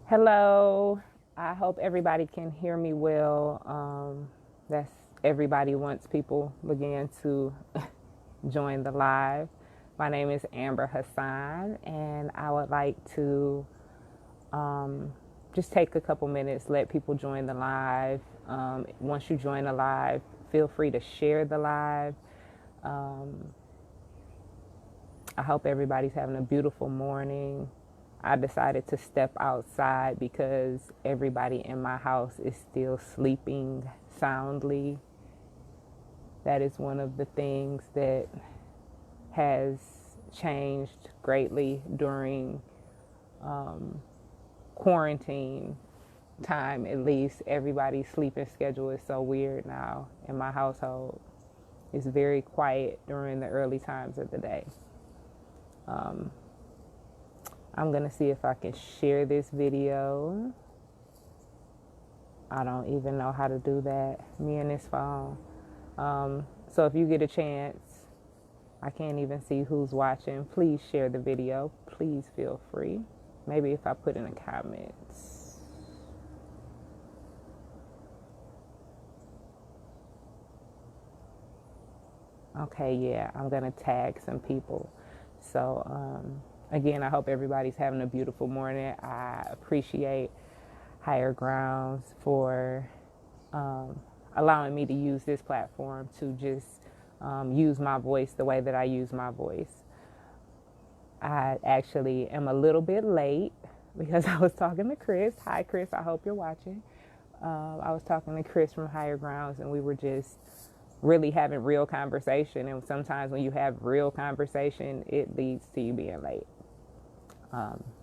Hello. I hope everybody can hear me well. That's everybody once people begin to join the live. My name is Amber Hasan, and I would like to just take a couple minutes, let people join the live. Once you join the live, feel free to share the live. I hope everybody's having a beautiful morning. I decided to step outside because everybody in my house is still sleeping soundly. That is one of the things that has changed greatly during quarantine time, at least. Everybody's sleeping schedule is so weird now in my household. It's very quiet during the early times of the day. I'm going to see if I can share this video. I don't even know how to do that, me and this phone. So if you get a chance, I can't even see who's watching. Please share the video. Please feel free. Maybe if I put in the comments. Okay, yeah, I'm going to tag some people. So, again, I hope everybody's having a beautiful morning. I appreciate Higher Grounds for allowing me to use this platform to just use my voice the way that I use my voice. I actually am a little bit late because I was talking to Chris. Hi, Chris. I hope you're watching. I was talking to Chris from Higher Grounds, and we were just really having real conversation. And sometimes when you have real conversation, it leads to you being late,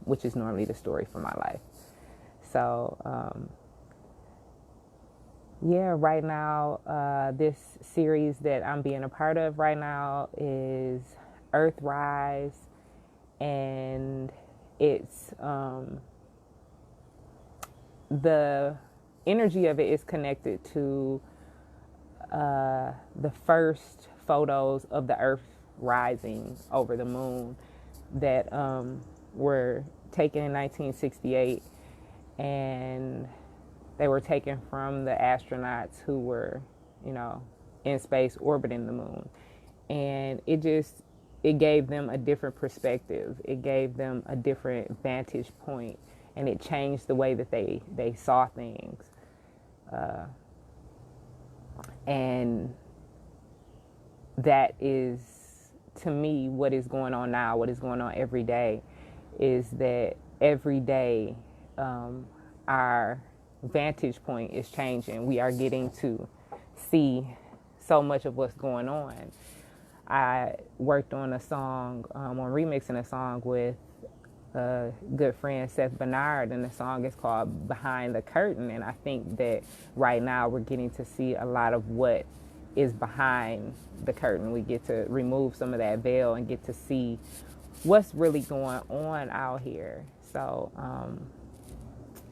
which is normally the story for my life. So, yeah, right now, this series that I'm being a part of right now is Earthrise, and it's the energy of it is connected to the first photos of the Earth rising over the moon that were taken in 1968, and they were taken from the astronauts who were, in space orbiting the moon. And it gave them a different perspective. It gave them a different vantage point, and it changed the way that they saw things. And that is, to me, what is going on now, what is going on every day, is that every day our vantage point is changing. We are getting to see so much of what's going on. I worked on a song, on remixing a song with a good friend, Seth Bernard, and the song is called Behind the Curtain. And I think that right now we're getting to see a lot of what is behind the curtain. We get to remove some of that veil and get to see what's really going on out here. So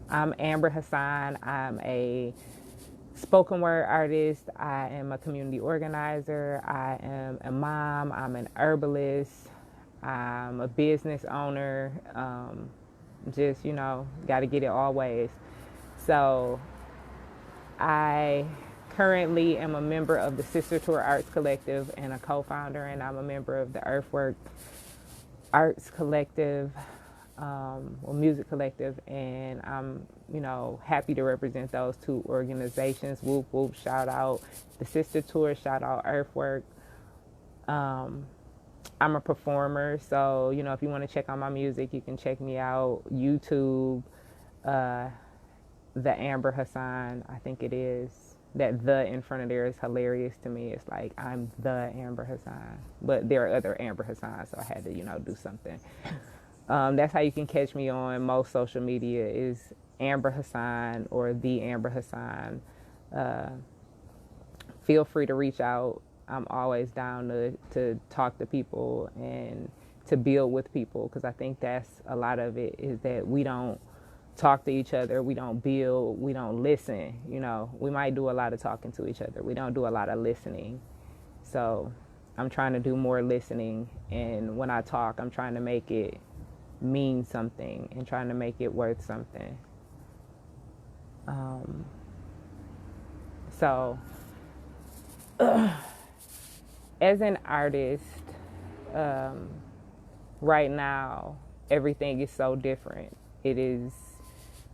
I'm Amber Hasan. I'm a spoken word artist. I am a community organizer. I am a mom. I'm an herbalist. I'm a business owner. Just, got to get it all ways. So I currently am a member of the Sister Tour Arts Collective and a co-founder, and I'm a member of the Earthwork Arts Collective, music collective, and I'm, happy to represent those two organizations. Whoop, whoop, shout out the Sister Tour, shout out Earthwork. I'm a performer, so, if you want to check out my music, you can check me out. YouTube, the Amber Hasan, I think it is. That the in front of there is hilarious to me. It's like I'm the Amber Hasan, but there are other Amber Hasan, so I had to, do something. That's how you can catch me on most social media is Amber Hasan or the Amber Hasan. Feel free to reach out. I'm always down to talk to people and to build with people, because I think that's a lot of it, is that we don't talk to each other, we don't build, we don't listen. We might do a lot of talking to each other, we don't do a lot of listening. So I'm trying to do more listening, and when I talk, I'm trying to make it mean something and trying to make it worth something. So as an artist, right now, everything is so different. It is,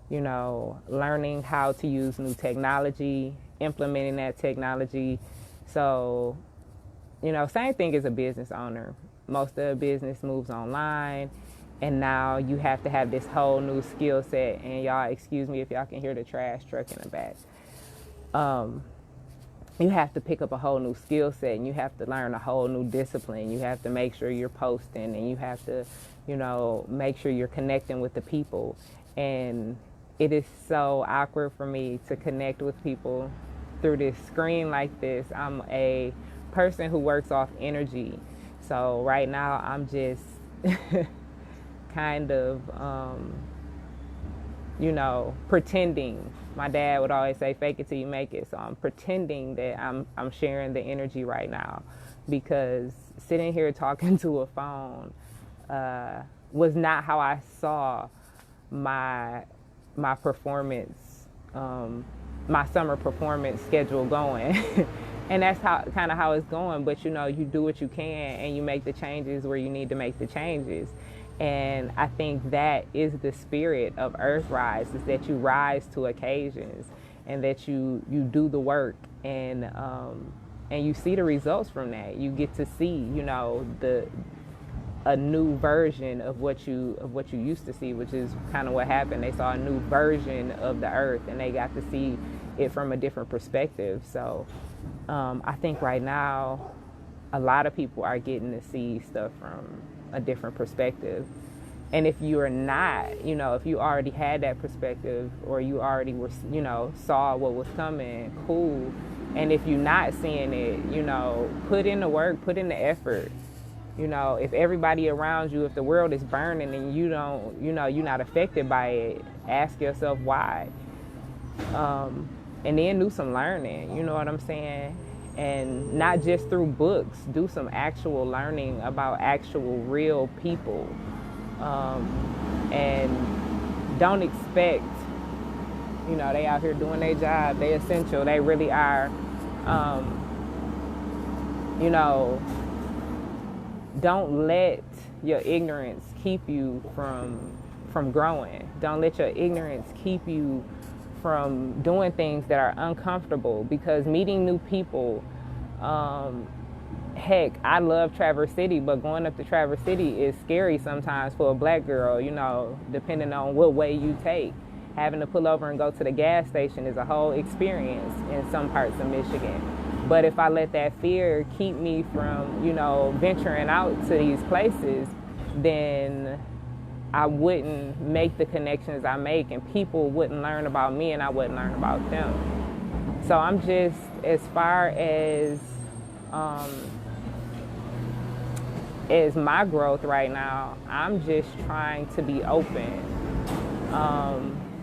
learning how to use new technology, implementing that technology. So, same thing as a business owner. Most of the business moves online, and now you have to have this whole new skill set. And y'all, excuse me if y'all can hear the trash truck in the back. You have to pick up a whole new skill set, and you have to learn a whole new discipline. You have to make sure you're posting, and you have to, make sure you're connecting with the people. And it is so awkward for me to connect with people through this screen like this. I'm a person who works off energy. So right now I'm just kind of, pretending. My dad would always say, fake it till you make it. So I'm pretending that I'm sharing the energy right now, because sitting here talking to a phone was not how I saw my performance, my summer performance schedule going. And that's kind of how it's going. But, you do what you can, and you make the changes where you need to make the changes. And I think that is the spirit of Earthrise, is that you rise to occasions, and that you do the work, and you see the results from that. You get to see, a new version of what you used to see, which is kind of what happened. They saw a new version of the earth, and they got to see it from a different perspective. So I think right now a lot of people are getting to see stuff from a different perspective. And if you are not, if you already had that perspective, or you already were, saw what was coming, cool. And if you're not seeing it, put in the work, put in the effort. If everybody around you, if the world is burning and you don't, you're not affected by it, ask yourself why. And then do some learning, you know what I'm saying? And not just through books, do some actual learning about actual real people. And don't expect, they out here doing their job, they essential, they really are. Don't let your ignorance keep you from growing. Don't let your ignorance keep you from doing things that are uncomfortable, because meeting new people, heck, I love Traverse City, but going up to Traverse City is scary sometimes for a black girl, depending on what way you take. Having to pull over and go to the gas station is a whole experience in some parts of Michigan. But if I let that fear keep me from, venturing out to these places, then I wouldn't make the connections I make, and people wouldn't learn about me, and I wouldn't learn about them. So I'm just, as far as my growth right now, I'm just trying to be open.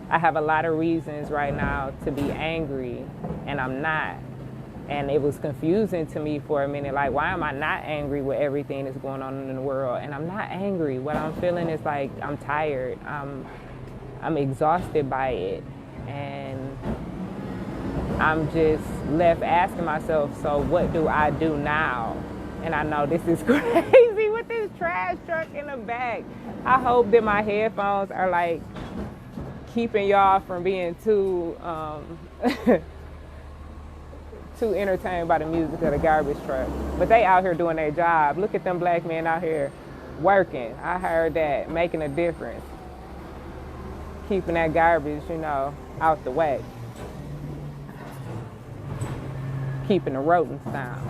I have a lot of reasons right now to be angry, and I'm not. And it was confusing to me for a minute, like, why am I not angry with everything that's going on in the world? And I'm not angry. What I'm feeling is like, I'm tired. I'm exhausted by it. And I'm just left asking myself, so what do I do now? And I know this is crazy with this trash truck in the back. I hope that my headphones are like keeping y'all from being too too entertained by the music of the garbage truck. But they out here doing their job. Look at them black men out here working. I heard that, making a difference. Keeping that garbage, out the way. Keeping the rodents down.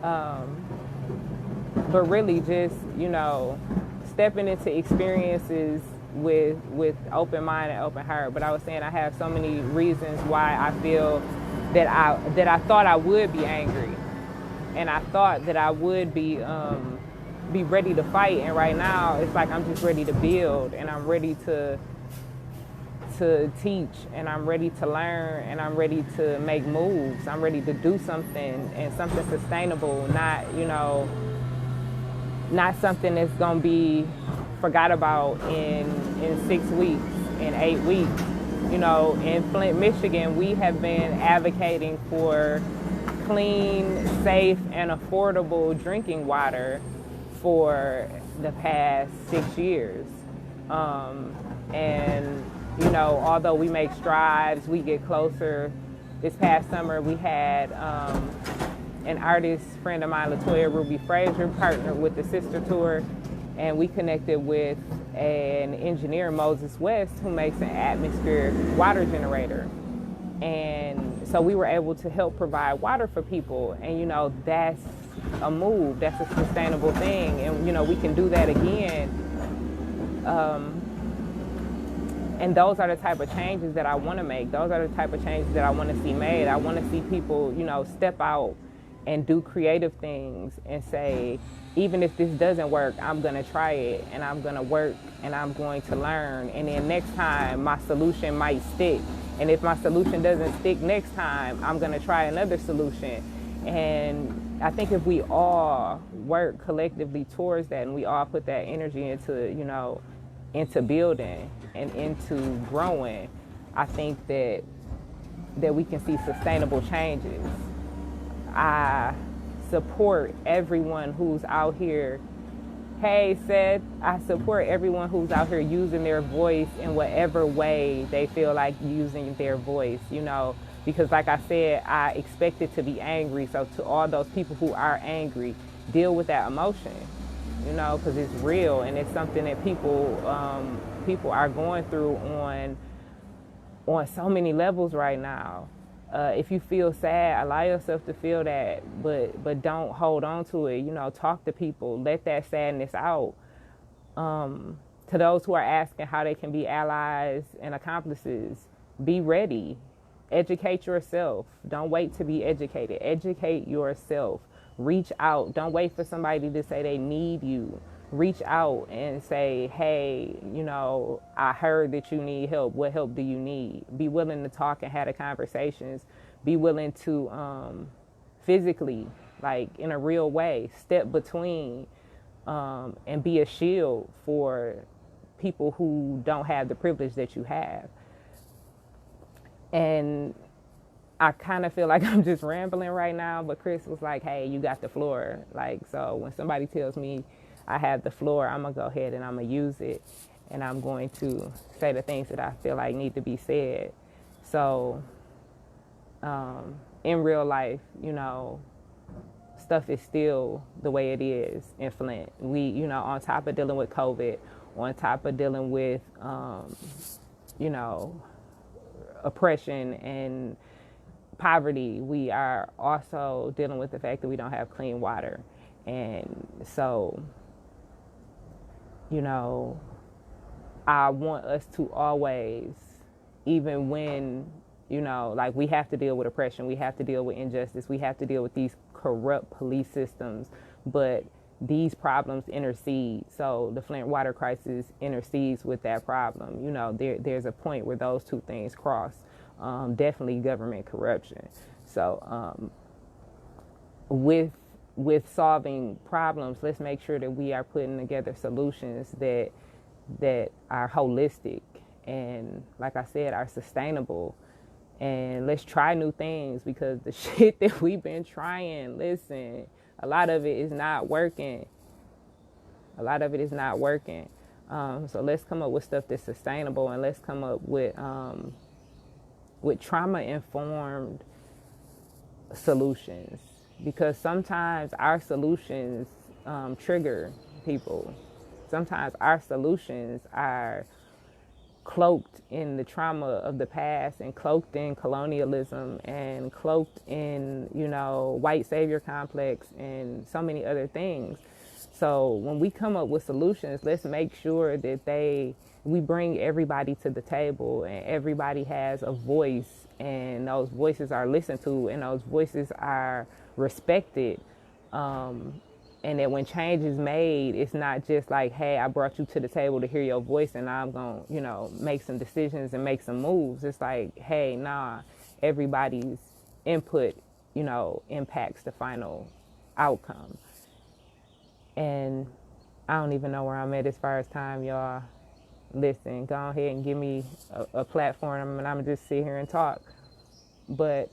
But really just, stepping into experiences with open mind and open heart. But I was saying I have so many reasons why I feel that I thought I would be angry, and I thought that I would be ready to fight. And right now it's like I'm just ready to build, and I'm ready to teach, and I'm ready to learn, and I'm ready to make moves. I'm ready to do something, and something sustainable, not something that's gonna be forgot about in 6 weeks, in 8 weeks. You know, in Flint, Michigan, we have been advocating for clean, safe, and affordable drinking water for the past 6 years. And, you know, although we make strides, we get closer. This past summer, we had an artist friend of mine, Latoya Ruby Frazier, partnered with the Sister Tour, and we connected with an engineer, Moses West, who makes an atmospheric water generator. And so we were able to help provide water for people. And, you know, that's a move. That's a sustainable thing. And, you know, we can do that again. And those are the type of changes that I want to make. Those are the type of changes that I want to see made. I want to see people, you know, step out and do creative things and say, even if this doesn't work, I'm going to try it, and I'm going to work, and I'm going to learn. And then next time, my solution might stick. And if my solution doesn't stick next time, I'm going to try another solution. And I think if we all work collectively towards that, and we all put that energy into, you know, into building and into growing, I think that we can see sustainable changes. I support everyone who's out here. Hey, Seth, I support everyone who's out here using their voice in whatever way they feel like using their voice, you know, because like I said, I expect it to be angry. So to all those people who are angry, deal with that emotion, you know, because it's real and it's something that people are going through on so many levels right now. If you feel sad, allow yourself to feel that, but don't hold on to it. You know, talk to people, let that sadness out. To those who are asking how they can be allies and accomplices, be ready. Educate yourself. Don't wait to be educated. Educate yourself. Reach out. Don't wait for somebody to say they need you. Reach out and say, hey, you know, I heard that you need help. What help do you need? Be willing to talk and have the conversations. Be willing to physically, like in a real way, step between and be a shield for people who don't have the privilege that you have. And I kind of feel like I'm just rambling right now, but Chris was like, hey, you got the floor. Like, so when somebody tells me I have the floor, I'm going to go ahead and I'm going to use it. And I'm going to say the things that I feel like need to be said. So in real life, you know, stuff is still the way it is in Flint. We, you know, on top of dealing with COVID, on top of dealing with, you know, oppression and poverty, we are also dealing with the fact that we don't have clean water. And so, you know, I want us to always, even when, you know, like we have to deal with oppression, we have to deal with injustice, we have to deal with these corrupt police systems, but these problems intercede. So the Flint water crisis intercedes with that problem. You know, there's a point where those two things cross. Definitely government corruption. So with solving problems, let's make sure that we are putting together solutions that are holistic and, like I said, are sustainable. And let's try new things, because the shit that we've been trying, listen, a lot of it is not working. A lot of it is not working. So let's come up with stuff that's sustainable, and let's come up with trauma-informed solutions, because sometimes our solutions trigger people. Sometimes our solutions are cloaked in the trauma of the past, and cloaked in colonialism, and cloaked in, you know, white savior complex and so many other things. So when we come up with solutions, let's make sure that we bring everybody to the table, and everybody has a voice, and those voices are listened to, and those voices are respected. And that when change is made, it's not just like, hey, I brought you to the table to hear your voice and I'm going to, you know, make some decisions and make some moves. It's like, hey, nah, everybody's input, you know, impacts the final outcome. And I don't even know where I'm at as far as time, y'all. Listen, go ahead and give me a platform and I'm just sit here and talk. But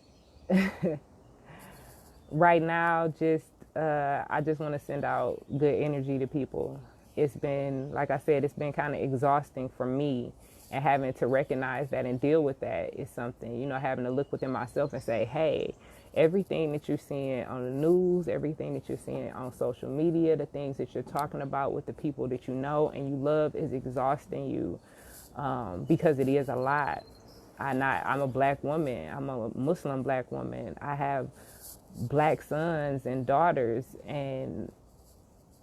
right now, I just want to send out good energy to people. It's been, like I said, it's been kind of exhausting for me, and having to recognize that and deal with that is something, having to look within myself and say, hey, everything that you're seeing on the news, everything that you're seeing on social media, the things that you're talking about with the people that you know and you love is exhausting you, because it is a lot. I'm a black woman. I'm a Muslim black woman. I have black sons and daughters, and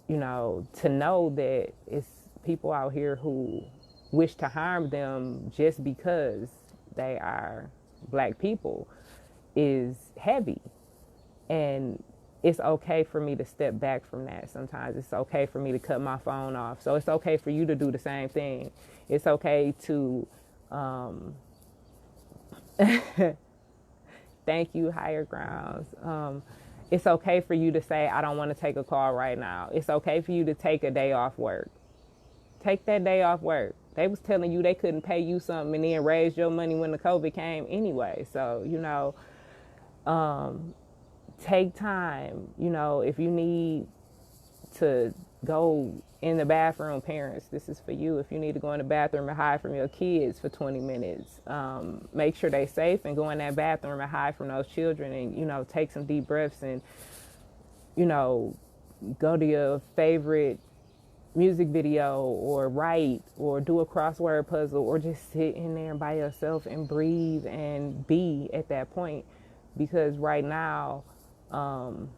to know that it's people out here who wish to harm them just because they are black people is heavy. And it's okay for me to step back from that. Sometimes it's okay for me to cut my phone off. So it's okay for you to do the same thing. It's okay to thank you, higher grounds. It's okay for you to say, I don't want to take a call right now. It's okay for you to take a day off work. Take that day off work. They was telling you they couldn't pay you something and then raise your money when the COVID came anyway. So, take time. If you need to go in the bathroom, parents, this is for you. If you need to go in the bathroom and hide from your kids for 20 minutes, make sure they're safe and go in that bathroom and hide from those children and, take some deep breaths and, go to your favorite music video or write or do a crossword puzzle or just sit in there by yourself and breathe and be at that point. Because right now, for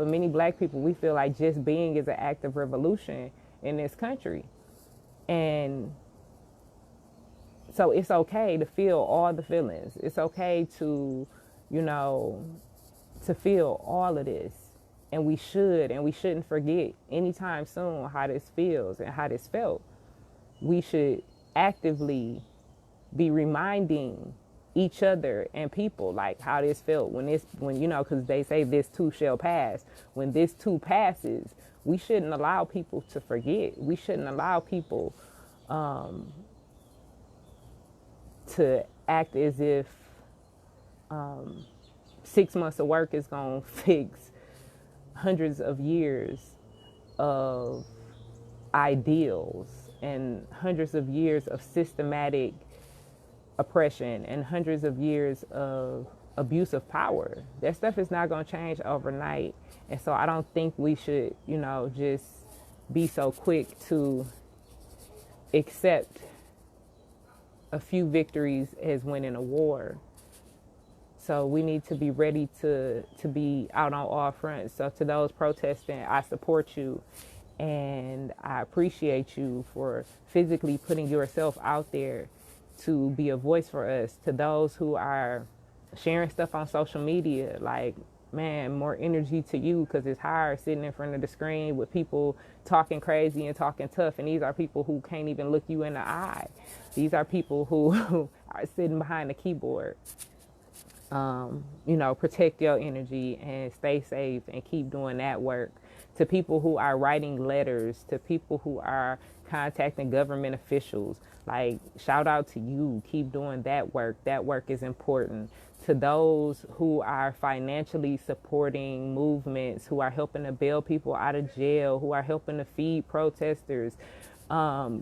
many black people, we feel like just being is an act of revolution in this country. And so it's okay to feel all the feelings. It's okay to, to feel all of this. And we shouldn't forget anytime soon how this feels and how this felt. We should actively be reminding each other and people like how this felt when because they say this too shall pass. When this too passes, we shouldn't allow people to forget. We shouldn't allow people to act as if 6 months of work is going to fix hundreds of years of ideals and hundreds of years of systematic oppression and hundreds of years of abuse of power. That stuff is not going to change overnight. And so I don't think we should, just be so quick to accept a few victories as winning a war. So we need to be ready to be out on all fronts. So to those protesting, I support you and I appreciate you for physically putting yourself out there to be a voice for us. To those who are sharing stuff on social media, like, man, more energy to you, because it's hard sitting in front of the screen with people talking crazy and talking tough. And these are people who can't even look you in the eye. These are people who are sitting behind the keyboard. Protect your energy and stay safe and keep doing that work. To people who are writing letters, to people who are contacting government officials, like, shout out to you. Keep doing that work. That work is important. To those who are financially supporting movements, who are helping to bail people out of jail, who are helping to feed protesters,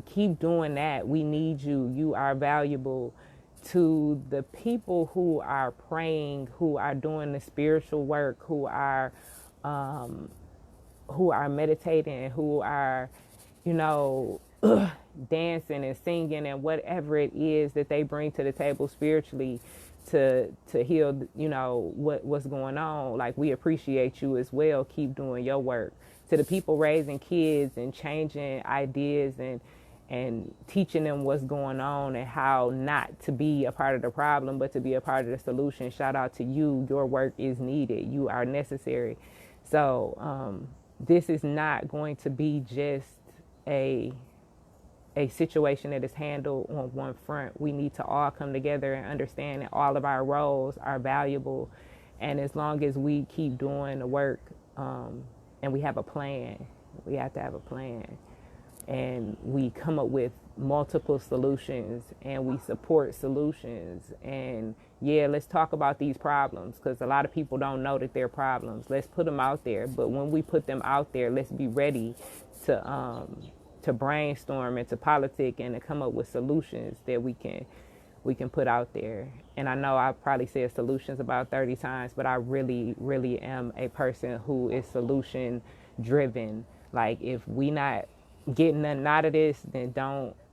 keep doing that. We need you. You are valuable. To the people who are praying, who are doing the spiritual work, who are meditating, who are, dancing and singing and whatever it is that they bring to the table spiritually to heal, what's going on. Like, we appreciate you as well. Keep doing your work. To the people raising kids and changing ideas and teaching them what's going on and how not to be a part of the problem, but to be a part of the solution. Shout out to you. Your work is needed. You are necessary. So this is not going to be just a situation that is handled on one front. We need to all come together and understand that all of our roles are valuable. And as long as we keep doing the work and we have a plan, We have to have a plan. And we come up with multiple solutions and we support solutions. And yeah, let's talk about these problems because a lot of people don't know that they're problems. Let's put them out there. But when we put them out there, let's be ready to brainstorm and to politic and to come up with solutions that we can put out there. And I know I probably said solutions about 30 times, but I really, really am a person who is solution driven. Like if we not getting nothing out of this, then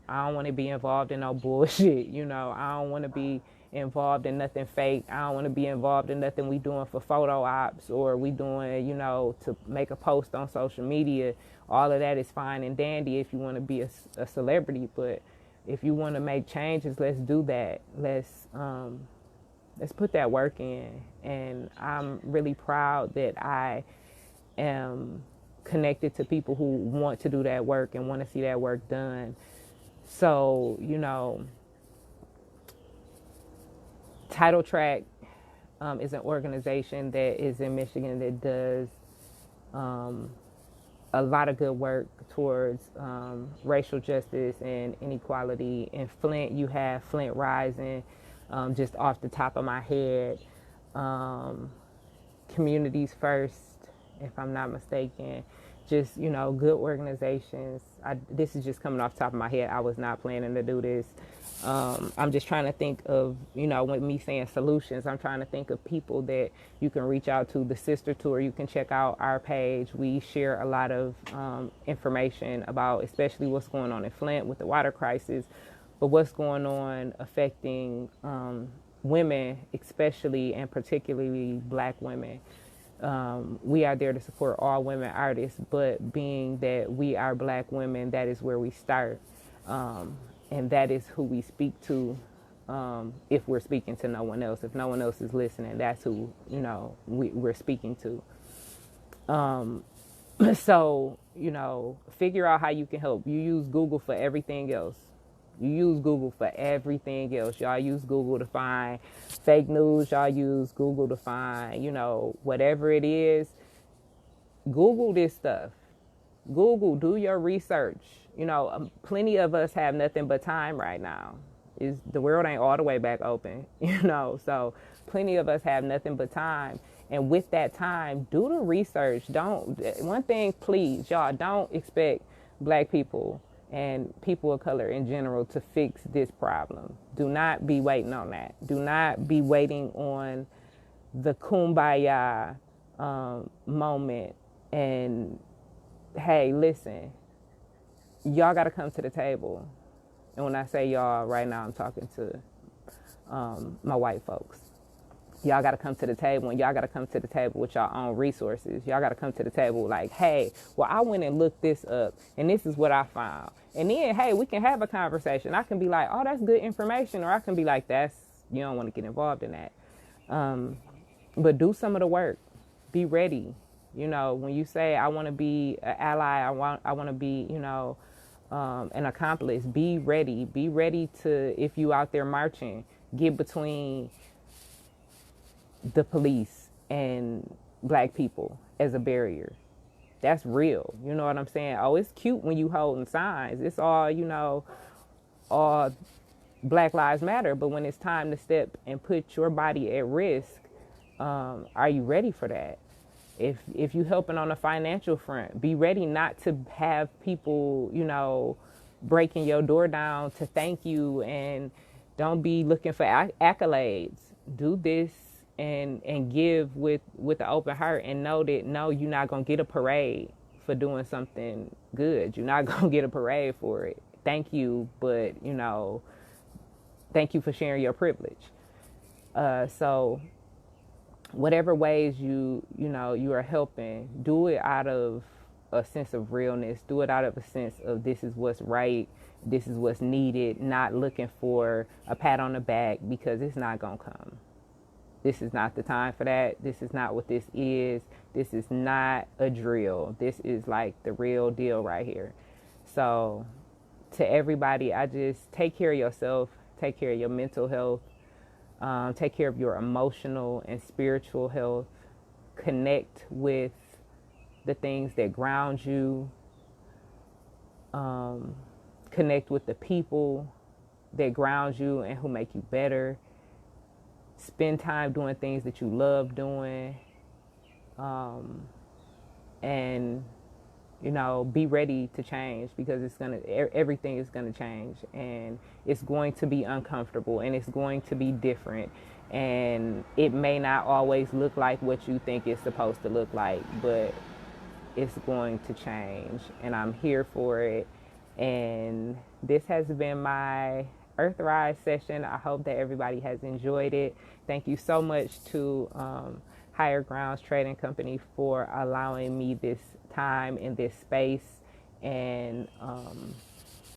I don't want to be involved in no bullshit. I don't want to be involved in nothing fake. I don't want to be involved in nothing we doing for photo ops or we doing, to make a post on social media. All of that is fine and dandy if you want to be a celebrity, but if you want to make changes, let's do that. Let's put that work in. And I'm really proud that I am connected to people who want to do that work and want to see that work done. So, Title Track is an organization that is in Michigan that does a lot of good work towards racial justice and inequality. In Flint, you have Flint Rising, just off the top of my head. Communities First, if I'm not mistaken. Just, good organizations. This is just coming off the top of my head. I was not planning to do this. I'm just trying to think of, when me saying solutions, I'm trying to think of people that you can reach out to. The Sister Tour, you can check out our page. We share a lot of information about especially what's going on in Flint with the water crisis, but what's going on affecting women, especially and particularly Black women. We are there to support all women artists, but being that we are Black women, that is where we start. And that is who we speak to if we're speaking to no one else. If no one else is listening, that's who, we're speaking to. So, figure out how you can help. You use Google for everything else. Y'all use Google to find fake news. Y'all use Google to find, whatever it is. Google this stuff. Google, do your research. Plenty of us have nothing but time right now. The world ain't all the way back open, so plenty of us have nothing but time. And with that time, do the research. One thing, please, y'all, don't expect Black people and people of color in general to fix this problem. Do not be waiting on that. Do not be waiting on the kumbaya moment. And hey, listen, y'all got to come to the table. And when I say y'all, right now I'm talking to my white folks. Y'all got to come to the table, and y'all got to come to the table with your own resources. Y'all got to come to the table like, hey, well, I went and looked this up, and this is what I found. And then, hey, we can have a conversation. I can be like, oh, that's good information. Or I can be like, you don't want to get involved in that. But do some of the work. Be ready. When you say, I want to be an ally, I want to be, an accomplice, be ready. Be ready to, if you out there marching, get between the police and Black people as a barrier. That's real. You know what I'm saying? Oh, it's cute when you holding signs. It's all, all Black Lives Matter. But when it's time to step and put your body at risk, are you ready for that? If you helping on a financial front, be ready not to have people, breaking your door down to thank you, and don't be looking for accolades. Do this and give with the open heart, and know that no, you're not gonna get a parade for doing something good. You're not gonna get a parade for it. Thank you, but thank you for sharing your privilege. So whatever ways you are helping, do it out of a sense of realness. Do it out of a sense of this is what's right, this is what's needed, not looking for a pat on the back, because it's not gonna come. This is not the time for that. This is not what this is. This is not a drill. This is like the real deal right here. So to everybody, I just take care of yourself, take care of your mental health, take care of your emotional and spiritual health, connect with the things that ground you, Connect with the people that ground you and who make you better. Spend time doing things that you love doing. And be ready to change, because everything is gonna change, and it's going to be uncomfortable, and it's going to be different, and it may not always look like what you think it's supposed to look like, but it's going to change, and I'm here for it. And this has been my Earthrise session. I hope that everybody has enjoyed it. Thank you so much to Higher Grounds Trading Company for allowing me this time in this space, and